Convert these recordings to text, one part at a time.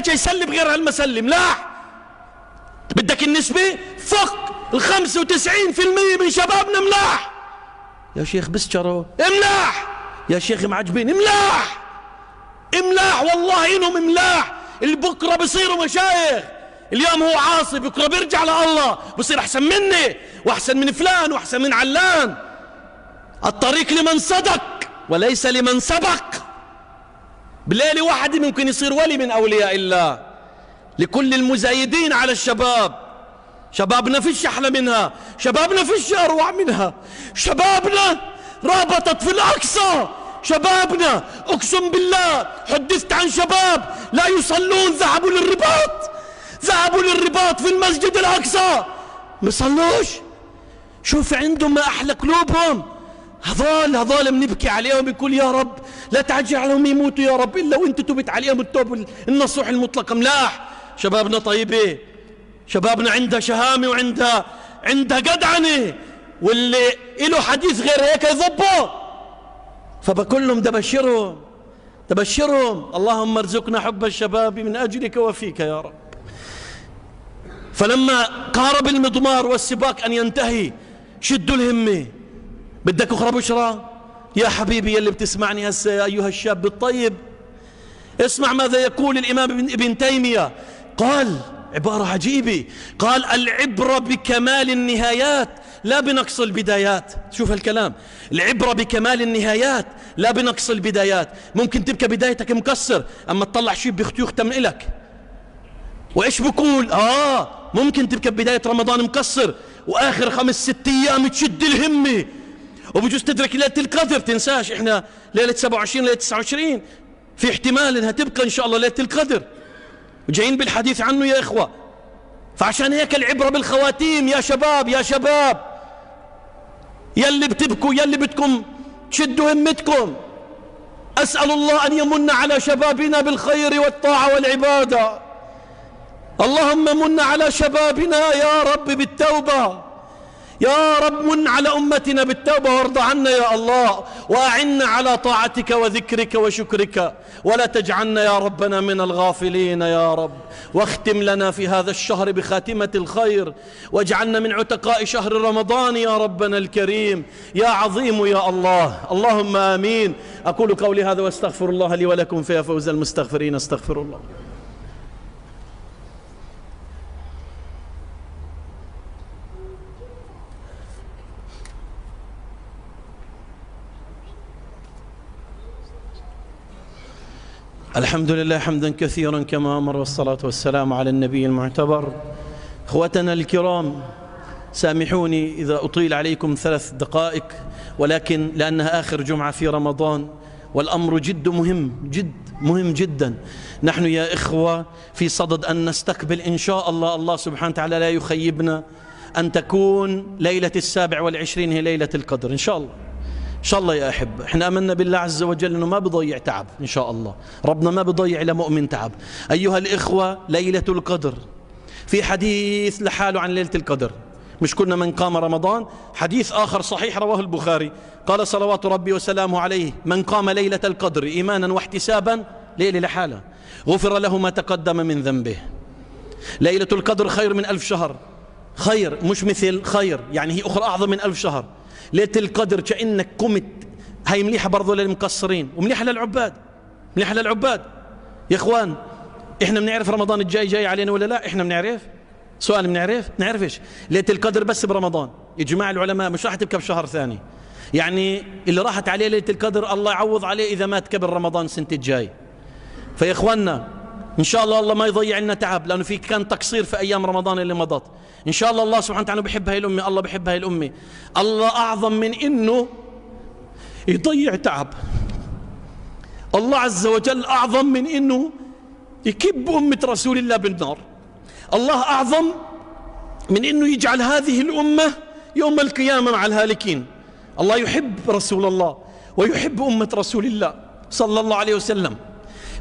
اجى يسلي بغير هالمسلة ملاح. بدك النسبة فوق 95% من شبابنا ملاح يا شيخ. بسجروا ملاح يا شيخ، معجبين ملاح ملاح والله إنهم ملاح. اللي بكرة بيصيروا مشايخ، اليوم هو عاصي بكرة بيرجع لله بصير أحسن مني وأحسن من فلان وأحسن من علان. الطريق لمن صدق وليس لمن سبق. بليلة واحدة ممكن يصير ولي من أولياء الله. لكل المزايدين على الشباب، شبابنا فيش أحلى منها، شبابنا فيش أروع منها. شبابنا رابطت في الأقصى، شبابنا أقسم بالله حدثت عن شباب لا يصلون ذهبوا للرباط، ذهبوا للرباط في المسجد الأقصى ما صلوش. شوف عندهم ما أحلى قلوبهم. هذول بنبكي عليهم بنقول يا رب لا تعجل عليهم يموتوا يا رب إلا وانت تبت عليهم التوب النصوح المطلق. ملاح شبابنا طيبة، شبابنا عندها شهامة وعندها قدعنة، واللي له حديث غير هيك يضبه. فبقول لهم تبشرهم اللهم ارزقنا حب الشباب من أجلك وفيك يا رب. فلما قارب المضمار والسباق أن ينتهي شدوا الهمة. بدك أخرى بشرى يا حبيبي يلي بتسمعني هسه يا أيها الشاب الطيب، اسمع ماذا يقول الإمام ابن تيمية. قال عبارة عجيبة، قال العبرة بكمال النهايات لا بنقص البدايات. شوف الكلام، العبرة بكمال النهايات لا بنقص البدايات. ممكن تبقى بدايتك مكسر أما تطلع شيء يختم إلك. وإيش بقول ممكن تبقى بداية رمضان مكسر وآخر 5-6 أيام تشد الهمة وبجوز تدرك ليلة القدر. تنساش إحنا ليلة 27 ليلة 29 في احتمال إنها تبقى إن شاء الله ليلة القدر وجايين بالحديث عنه يا إخوة. فعشان هيك العبرة بالخواتيم يا شباب يلي بتبكوا يلي بدكم تشدوا همتكم. أسأل الله أن يمن على شبابنا بالخير والطاعة والعبادة. اللهم من على شبابنا يا رب بالتوبة، يا رب من على أمتنا بالتوبة وارض عنا يا الله، وأعنا على طاعتك وذكرك وشكرك، ولا تجعلنا يا ربنا من الغافلين يا رب. واختم لنا في هذا الشهر بخاتمة الخير، واجعلنا من عتقاء شهر رمضان يا ربنا الكريم يا عظيم يا الله. اللهم آمين. أقول قولي هذا واستغفر الله لي ولكم فيا فوز المستغفرين. استغفر الله. الحمد لله حمدا كثيرا كما أمر، والصلاة والسلام على النبي المعتبر. اخوتنا الكرام، سامحوني إذا أطيل عليكم 3 دقائق، ولكن لأنها آخر جمعة في رمضان والأمر جد مهم جدا. نحن يا إخوة في صدد أن نستقبل إن شاء الله، الله سبحانه وتعالى لا يخيبنا، أن تكون ليلة 27 هي ليلة القدر إن شاء الله. إن شاء الله يا أحبة، إحنا أمنا بالله عز وجل أنه ما بضيع تعب إن شاء الله، ربنا ما بضيع لمؤمن تعب. أيها الإخوة، ليلة القدر في حديث لحاله عن ليلة القدر، مش كنا من قام رمضان. حديث آخر صحيح رواه البخاري، قال صلوات ربي وسلامه عليه: من قام ليلة القدر إيمانا واحتسابا، ليلة لحالة، غفر له ما تقدم من ذنبه. ليلة القدر خير من 1000 شهر، خير مش مثل خير، يعني هي أخرى أعظم من 1000 شهر. ليلة القدر كأنك قمت، هاي مليحة برضو للمقصرين ومليحة للعباد، مليحة للعباد. يا إخوان، إحنا بنعرف رمضان الجاي جاي علينا ولا لا؟ إحنا بنعرف. سؤال، بنعرف إيش؟ ليلة القدر بس برمضان. إجماع العلماء مش راح تبقى بشهر ثاني، يعني اللي راحت عليه ليلة القدر الله يعوض عليه إذا مات قبل رمضان السنة الجاي. فيا إخواننا إن شاء الله الله ما يضيع لنا تعب، لأنه في كان تقصير في أيام رمضان اللي مضت. إن شاء الله الله سبحانه وتعالى بحب هاي الأمة، الله بحب هاي الأمة. الله أعظم من إنه يضيع تعب، الله عز وجل أعظم من إنه يكب أمة رسول الله بالنار. الله أعظم من إنه يجعل هذه الأمة يوم القيامة مع الهالكين. الله يحب رسول الله ويحب أمة رسول الله صلى الله عليه وسلم.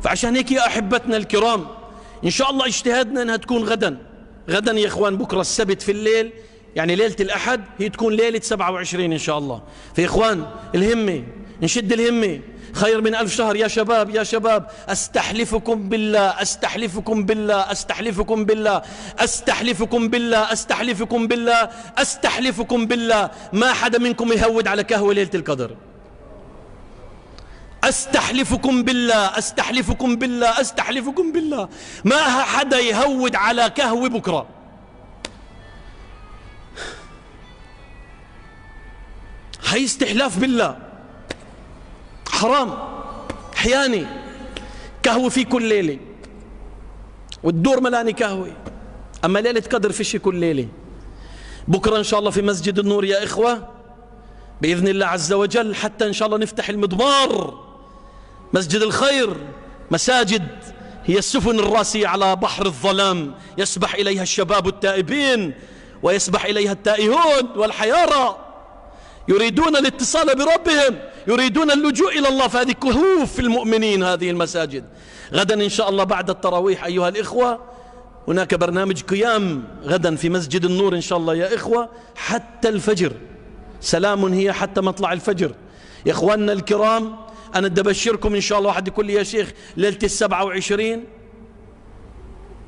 فعشان هيك يا أحبتنا الكرام، إن شاء الله اجتهادنا أنها تكون غدا يا إخوان، بكرة السبت في الليل، يعني ليلة الأحد هي تكون ليلة 27 إن شاء الله. في إخوان الهمة، نشد الهمة، خير من 1000 شهر. يا شباب يا شباب، أستحلفكم بالله أستحلفكم بالله أستحلفكم بالله أستحلفكم بالله أستحلفكم بالله أستحلفكم بالله ما حدا منكم يهود على كهوة ليلة القدر. أستحلفكم بالله أستحلفكم بالله أستحلفكم بالله ما حدا يهود على كهوة بكرة. هي استحلاف بالله، حرام. حياني كهوة في كل ليلة والدور ملاني كهوة، أما ليلة قدر فيش كل ليلة. بكرة إن شاء الله في مسجد النور يا إخوة بإذن الله عز وجل، حتى إن شاء الله نفتح المضمار مسجد الخير. مساجد هي السفن الراسية على بحر الظلام يسبح إليها الشباب التائبين ويسبح إليها التائهون والحيارى، يريدون الاتصال بربهم، يريدون اللجوء إلى الله. فهذه كهوف المؤمنين هذه المساجد. غدا إن شاء الله بعد التراويح أيها الإخوة هناك برنامج قيام غدا في مسجد النور إن شاء الله يا إخوة حتى الفجر. سلام هي حتى مطلع الفجر. يا إخواننا الكرام، أنا بدي أبشركم إن شاء الله. واحد يقول لي يا شيخ ليلة 27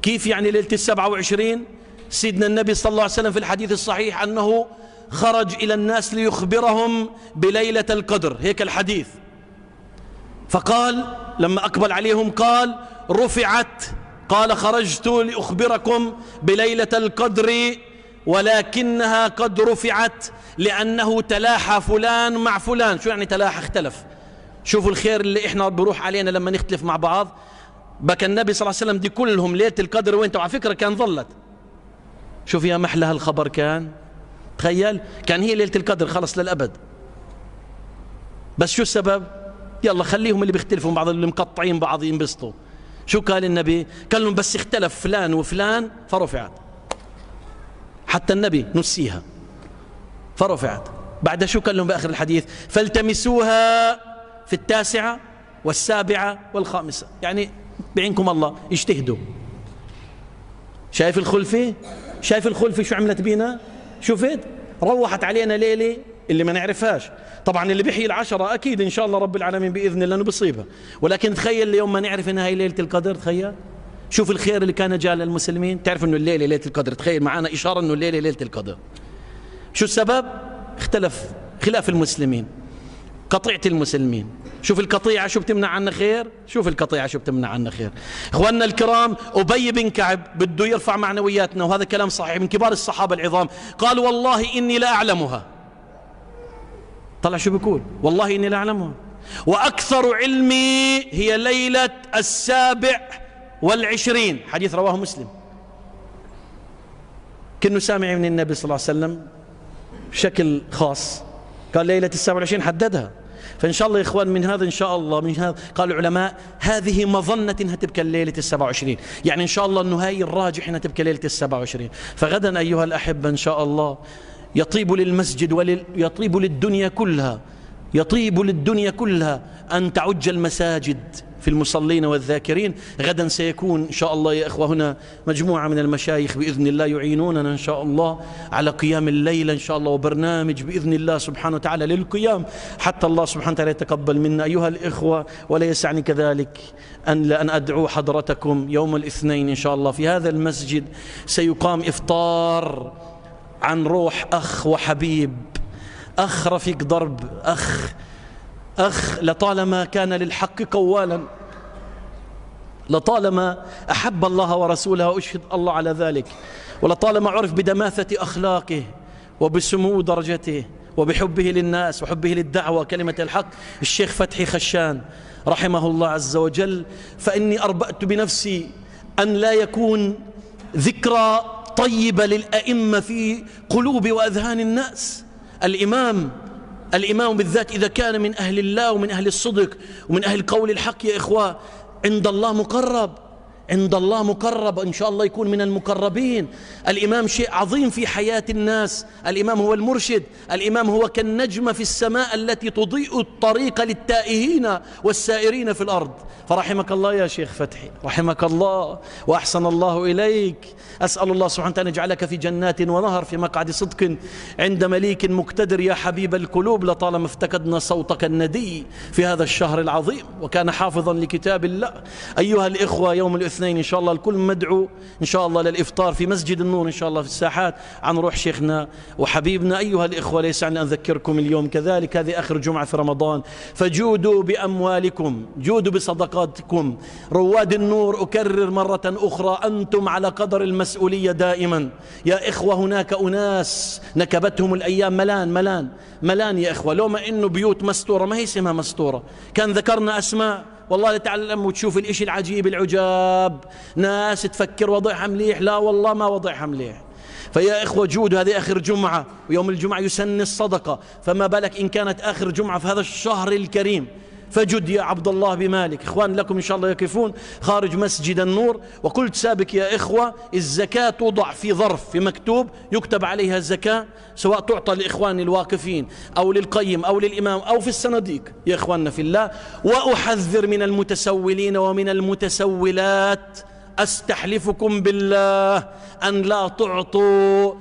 كيف يعني ليلة 27؟ سيدنا النبي صلى الله عليه وسلم في الحديث الصحيح أنه خرج إلى الناس ليخبرهم بليلة القدر، هيك الحديث. فقال لما أقبل عليهم قال رفعت، قال خرجت لأخبركم بليلة القدر ولكنها قد رفعت لأنه تلاحى فلان مع فلان. شو يعني تلاحى؟ اختلف. شوفوا الخير اللي احنا بروح علينا لما نختلف مع بعض. بكى النبي صلى الله عليه وسلم دي كلهم ليلة القدر وين؟ على فكرة كان ظلت. شوف يا محلى هالخبر كان، تخيل كان هي ليلة القدر خلص للأبد. بس شو السبب؟ يلا خليهم اللي بيختلفوا بعض اللي مقطعين بعض ينبسطوا. شو قال النبي؟ قال لهم بس اختلف فلان وفلان فرفعت. حتى النبي نسيها فرفعت. بعد شو قال لهم بآخر الحديث؟ فالتمسوها في 9 و7 و5. يعني بعينكم الله اجتهدوا. شايف الخلفة؟ شايف الخلفة شو عملت بينا؟ شوفت؟ روحت علينا ليلة اللي ما نعرفهاش. طبعا اللي بيحيي 10 أكيد إن شاء الله رب العالمين بإذن الله بيصيبها، ولكن تخيل اليوم ما نعرف إنها هي ليلة القدر. تخيل شوف الخير اللي كان جاء للمسلمين. تعرف إنه الليلة ليلة القدر، تخيل معنا إشارة إنه الليلة ليلة القدر. شو السبب؟ اختلف خلاف المسلمين، قطيعة المسلمين. شوف القطيعة شو بتمنع عنا خير، شوف القطيعة شو بتمنع عنا خير. إخواننا الكرام، أبي بن كعب بده يرفع معنوياتنا، وهذا كلام صحيح من كبار الصحابة العظام. قال والله إني لا أعلمها. طلع شو بيقول؟ والله إني لا أعلمها وأكثر علمي هي ليلة 27. حديث رواه مسلم. كأنه سامع من النبي صلى الله عليه وسلم بشكل خاص. قال ليلة 27 حددها. فإن شاء الله يا إخوان من هذا إن شاء الله من هذا قال العلماء هذه مظنة إنها تبقى ليلة 27، يعني إن شاء الله أنه هاي الراجح إنها تبقى ليلة 27. فغدا أيها الأحبة إن شاء الله يطيب للمسجد ويطيب للدنيا كلها، يطيب للدنيا كلها أن تعج المساجد في المصلين والذاكرين. غدا سيكون إن شاء الله يا إخوة هنا مجموعة من المشايخ بإذن الله يعينوننا إن شاء الله على قيام الليل إن شاء الله، وبرنامج بإذن الله سبحانه وتعالى للقيام حتى الله سبحانه وتعالى يتقبل منا أيها الإخوة. ولا يسعني كذلك أن أدعو حضرتكم يوم الاثنين إن شاء الله في هذا المسجد سيقام إفطار عن روح أخ وحبيب، أخ رفيق درب، أخ لطالما كان للحق قوالا، لطالما أحب الله ورسوله وأشهد الله على ذلك، ولطالما عرف بدماثة أخلاقه وبسمو درجته وبحبه للناس وحبه للدعوة كلمة الحق، الشيخ فتحي خشان رحمه الله عز وجل. فإني أربأت بنفسي أن لا يكون ذكرى طيبة للأئمة في قلوب وأذهان الناس. الإمام بالذات إذا كان من أهل الله ومن أهل الصدق ومن أهل قول الحق يا إخوة عند الله مقرب. عند الله مقرب، إن شاء الله يكون من المقربين. الإمام شيء عظيم في حياة الناس، الإمام هو المرشد، الإمام هو كالنجمة في السماء التي تضيء الطريق للتائهين والسائرين في الأرض. فرحمك الله يا شيخ فتحي، رحمك الله وأحسن الله إليك. أسأل الله سبحانه وتعالى أن يجعلك في جنات ونهر في مقعد صدق عند مليك مقتدر يا حبيب القلوب. لطالما افتقدنا صوتك الندي في هذا الشهر العظيم، وكان حافظا لكتاب الله. أيها الإخوة، يوم الاثنين إن شاء الله الكل مدعو إن شاء الله للإفطار في مسجد النور إن شاء الله في الساحات عن روح شيخنا وحبيبنا. أيها الإخوة، ليس عني أن أذكركم اليوم كذلك هذه آخر جمعة في رمضان، فجودوا بأموالكم، جودوا بصدقاتكم. رواد النور أكرر مرة أخرى، أنتم على قدر المسؤولية دائما يا إخوة. هناك أناس نكبتهم الأيام ملان يا إخوة. لو ما إنه بيوت مستورة ما هي اسمها مستورة، كان ذكرنا أسماء والله لتعلم وتشوف الإشي العجيب العجاب. ناس تفكر وضعها مليح، لا والله ما وضعها مليح. فيا إخوة جود، هذه آخر جمعة، ويوم الجمعة يسن الصدقة، فما بالك إن كانت آخر جمعة في هذا الشهر الكريم. فجد يا عبد الله بمالك. إخوان لكم إن شاء الله يقفون خارج مسجد النور. وقلت سابق يا إخوة، الزكاة توضع في ظرف، في مكتوب يكتب عليها الزكاة، سواء تعطى لإخوان الواقفين أو للقيم أو للإمام أو في الصناديق يا إخواننا في الله. وأحذر من المتسولين ومن المتسولات، أستحلفكم بالله أن لا تعطوا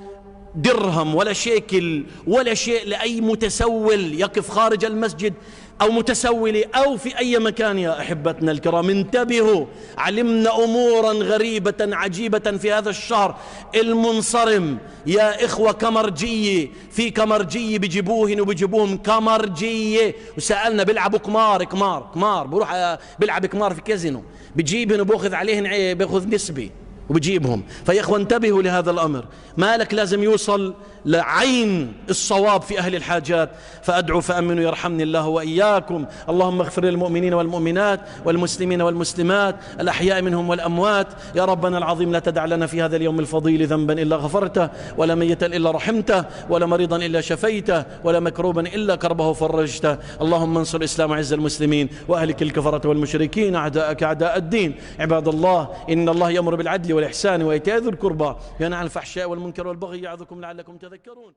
درهم ولا شيكل ولا شيء لأي متسول يقف خارج المسجد أو متسولي أو في أي مكان. يا أحبتنا الكرام انتبهوا، علمنا أمورا غريبة عجيبة في هذا الشهر المنصرم يا إخوة. كمرجية، في كمرجية بيجيبوهن وبيجيبوهم كمرجية، وسألنا بيلعبوا قمار بروح بيلعب قمار في كازينو، بيجيبهن وبأخذ عليهن بأخذ نسبة وبجيبهم. فيا إخوة انتبهوا لهذا الأمر، مالك لازم يوصل لعين الصواب في أهل الحاجات. فأدعو فأمنوا يرحمني الله وإياكم. اللهم اغفر للمؤمنين والمؤمنات والمسلمين والمسلمات الأحياء منهم والأموات. يا ربنا العظيم لا تدع لنا في هذا اليوم الفضيل ذنبا إلا غفرته، ولا ميتا إلا رحمته، ولا مريضا إلا شفيته، ولا مكروبا إلا كربه فرجته. اللهم انصر الإسلام وعز المسلمين، وأهلك الكفرة والمشركين أعداءك أعداء الدين. عباد الله، إن الله يأمر بالعدل والإحسان وإيتاء ذي القربى، ينهى عن الفحشاء والمنكر والبغي، يعظكم لعلكم تذكرون.